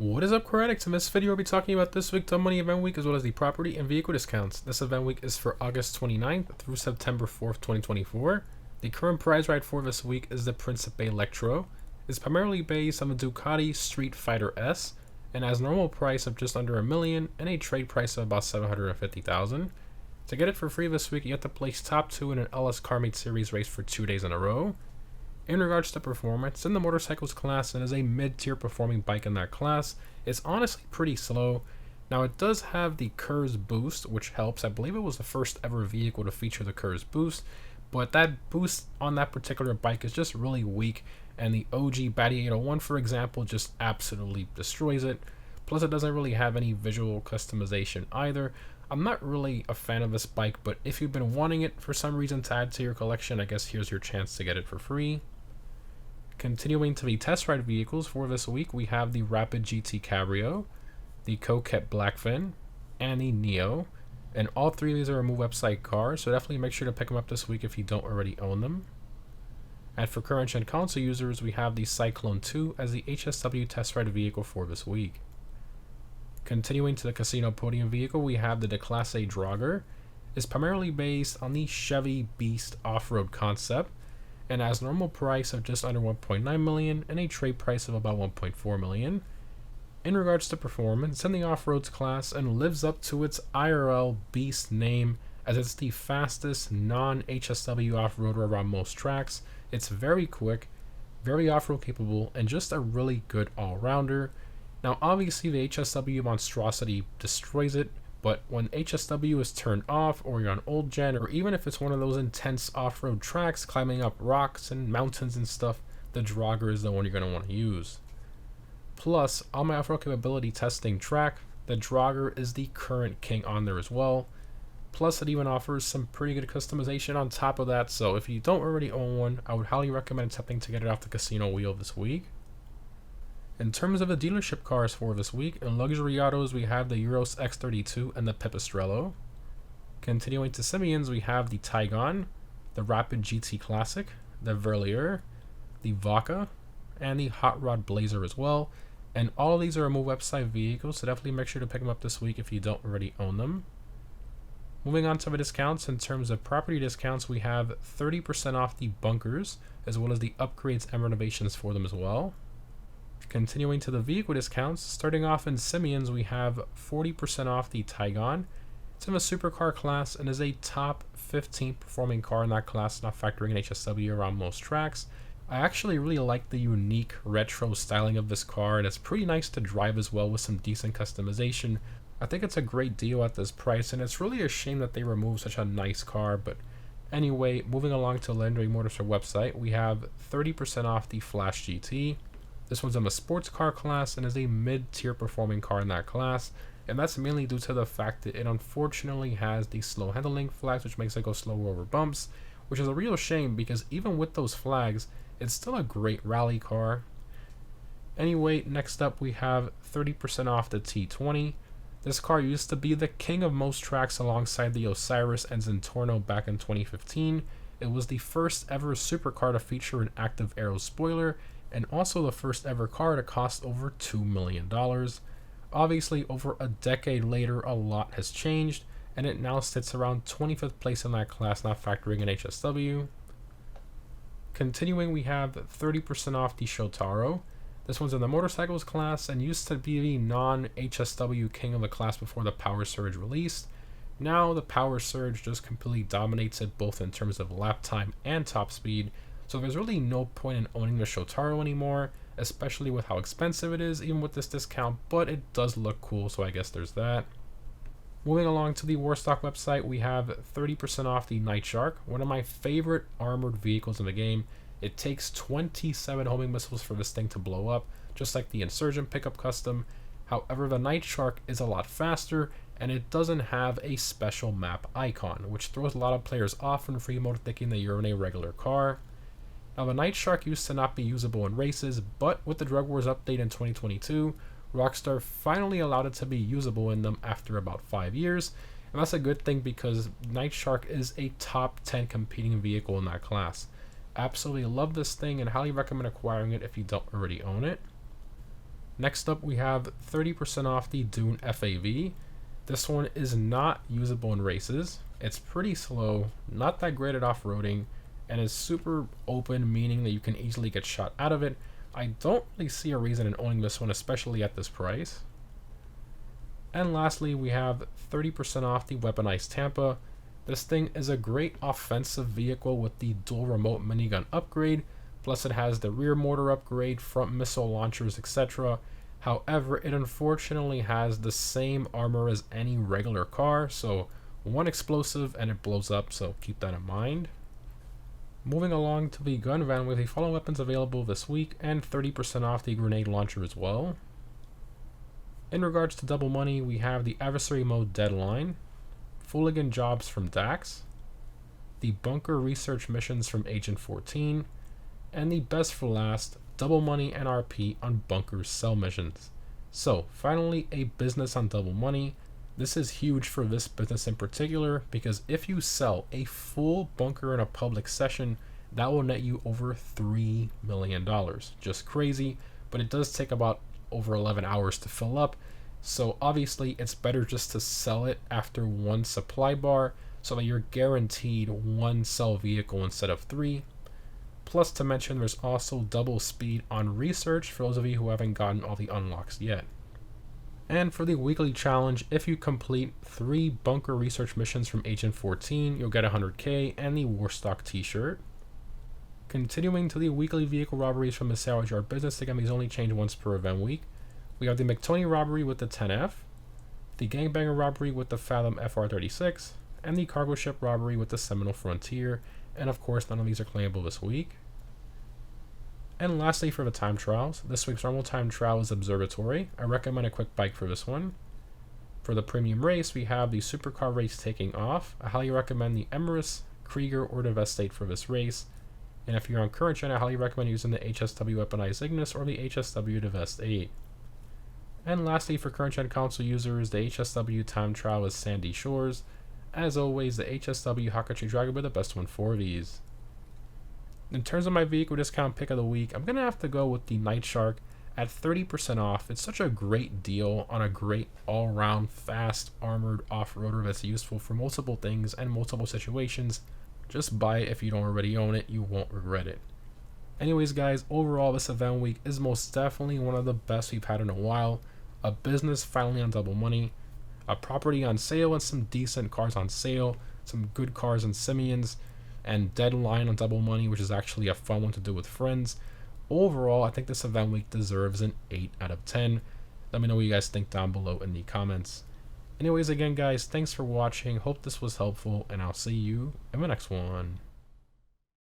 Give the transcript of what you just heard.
What is up, car addicts? In this video, we'll be talking about this week's Dumb Money Event Week as well as the property and vehicle discounts. This event week is for August 29th through September 4th, 2024. The current price ride for this week is the Principe Electro. It's primarily based on the Ducati Street Fighter S and has a normal price of just under $1 million and a trade price of about $750,000. To get it for free this week, you have to place top 2 in an LS CarMate Series race for 2 days in a row. In regards to performance, in the motorcycles class, it is a mid-tier performing bike in that class. It's honestly pretty slow. Now it does have the KERS boost, which helps. I believe it was the first ever vehicle to feature the KERS boost, but that boost on that particular bike is just really weak, and the OG Batty 801, for example, just absolutely destroys it. Plus it doesn't really have any visual customization either. I'm not really a fan of this bike, but if you've been wanting it for some reason to add to your collection, I guess here's your chance to get it for free. Continuing to the test ride vehicles for this week, we have the Rapid GT Cabrio, the Coquette Blackfin, and the Neo. And all three of these are Remove website cars, so definitely make sure to pick them up this week if you don't already own them. And for current gen console users, we have the Cyclone 2 as the HSW test ride vehicle for this week. Continuing to the casino podium vehicle, we have the Class A Draugr. It's primarily based on the Chevy Beast off-road concept, and has a normal price of just under $1.9 million and a trade price of about $1.4 million. In regards to performance, it's in the off-roads class and lives up to its IRL Beast name, as it's the fastest non-HSW off-roader around most tracks. It's very quick, very off-road capable, and just a really good all-rounder. Now obviously the HSW monstrosity destroys it, but when HSW is turned off, or you're on old gen, or even if it's one of those intense off-road tracks climbing up rocks and mountains and stuff, the Draugr is the one you're going to want to use. Plus, on my off-road capability testing track, the Draugr is the current king on there as well. Plus it even offers some pretty good customization on top of that, so if you don't already own one, I would highly recommend attempting to get it off the casino wheel this week. In terms of the dealership cars for this week, in luxury autos we have the Euros X32 and the Pipistrello. Continuing to Simeons, we have the Taygon, the Rapid GT Classic, the Verlier, the Vaca, and the Hot Rod Blazer as well. And all of these are Remove website vehicles, so definitely make sure to pick them up this week if you don't already own them. Moving on to the discounts, in terms of property discounts, we have 30% off the bunkers, as well as the upgrades and renovations for them as well. Continuing to the vehicle discounts, starting off in Simeons, we have 40% off the Taygon. It's in the supercar class and is a top 15 performing car in that class, not factoring in HSW around most tracks. I actually really like the unique retro styling of this car, and it's pretty nice to drive as well with some decent customization. I think it's a great deal at this price, and it's really a shame that they removed such a nice car. But anyway, moving along to Legendary Motorsport website, we have 30% off the Flash GT. This one's in the sports car class and is a mid-tier performing car in that class, and that's mainly due to the fact that it unfortunately has the slow handling flags, which makes it go slower over bumps, which is a real shame because even with those flags, it's still a great rally car. Anyway, next up we have 30% off the T20. This car used to be the king of most tracks alongside the Osiris and Zentorno back in 2015. It was the first ever supercar to feature an active aero spoiler, and also the first ever car to cost over $2 million. Obviously, over a decade later, a lot has changed, and it now sits around 25th place in that class, not factoring in HSW. Continuing, we have 30% off the Shotaro. This one's in the motorcycles class and used to be the non-HSW king of the class before the Power Surge released. Now the Power Surge just completely dominates it both in terms of lap time and top speed, so there's really no point in owning the Shotaro anymore, especially with how expensive it is, even with this discount, but it does look cool, so I guess there's that. Moving along to the Warstock website, we have 30% off the Night Shark, one of my favorite armored vehicles in the game. It takes 27 homing missiles for this thing to blow up, just like the Insurgent pickup custom. However, the Night Shark is a lot faster, and it doesn't have a special map icon, which throws a lot of players off in free mode thinking that you're in a regular car. Now, the Night Shark used to not be usable in races, but with the Drug Wars update in 2022, Rockstar finally allowed it to be usable in them after about 5 years, and that's a good thing because Night Shark is a top 10 competing vehicle in that class. Absolutely love this thing and highly recommend acquiring it if you don't already own it. Next up, we have 30% off the Dune FAV. This one is not usable in races. It's pretty slow, not that great at off-roading, and is super open, meaning that you can easily get shot out of it. I don't really see a reason in owning this one, especially at this price. And lastly, we have 30% off the Weaponized Tampa. This thing is a great offensive vehicle with the dual remote minigun upgrade, plus it has the rear mortar upgrade, front missile launchers, etc. However, it unfortunately has the same armor as any regular car, so one explosive and it blows up, so keep that in mind. Moving along to the gun van with the following weapons available this week and 30% off the grenade launcher as well. In regards to double money, we have the adversary mode Deadline, Fooligan jobs from Dax, the bunker research missions from Agent 14, and the best for last, double money NRP on bunker cell missions. So finally, a business on double money. This is huge for this business in particular because if you sell a full bunker in a public session, that will net you over $3 million. Just crazy, but it does take about over 11 hours to fill up. So obviously it's better just to sell it after one supply bar so that you're guaranteed one cell vehicle instead of 3. Plus to mention there's also double speed on research for those of you who haven't gotten all the unlocks yet. And for the weekly challenge, if you complete 3 bunker research missions from Agent 14, you'll get 100k and the Warstock t-shirt. Continuing to the weekly vehicle robberies from the Salvage Yard business, again these only change once per event week. We have the McTony robbery with the 10F, the Gangbanger robbery with the Fathom FR36, and the cargo ship robbery with the Seminole Frontier, and of course none of these are claimable this week. And lastly for the time trials, this week's normal time trial is Observatory. I recommend a quick bike for this one. For the premium race, we have the supercar race taking off. I highly recommend the Emirates, Krieger, or Devastate for this race. And if you're on current gen, I highly recommend using the HSW Weaponized Ignis or the HSW Devastate. And lastly, for current gen console users, the HSW time trial is Sandy Shores. As always, the HSW Hakachi Dragon are the best one for these. In terms of my vehicle discount pick of the week, I'm going to have to go with the Night Shark at 30% off. It's such a great deal on a great all-round fast armored off-roader that's useful for multiple things and multiple situations. Just buy it if you don't already own it, you won't regret it. Anyways guys, overall this event week is most definitely one of the best we've had in a while. A business finally on double money, a property on sale and some decent cars on sale, some good cars and Simeons, and Deadline on double money, which is actually a fun one to do with friends. Overall, I think this event week deserves an 8 out of 10. Let me know what you guys think down below in the comments. Anyways, again guys, thanks for watching, hope this was helpful, and I'll see you in the next one.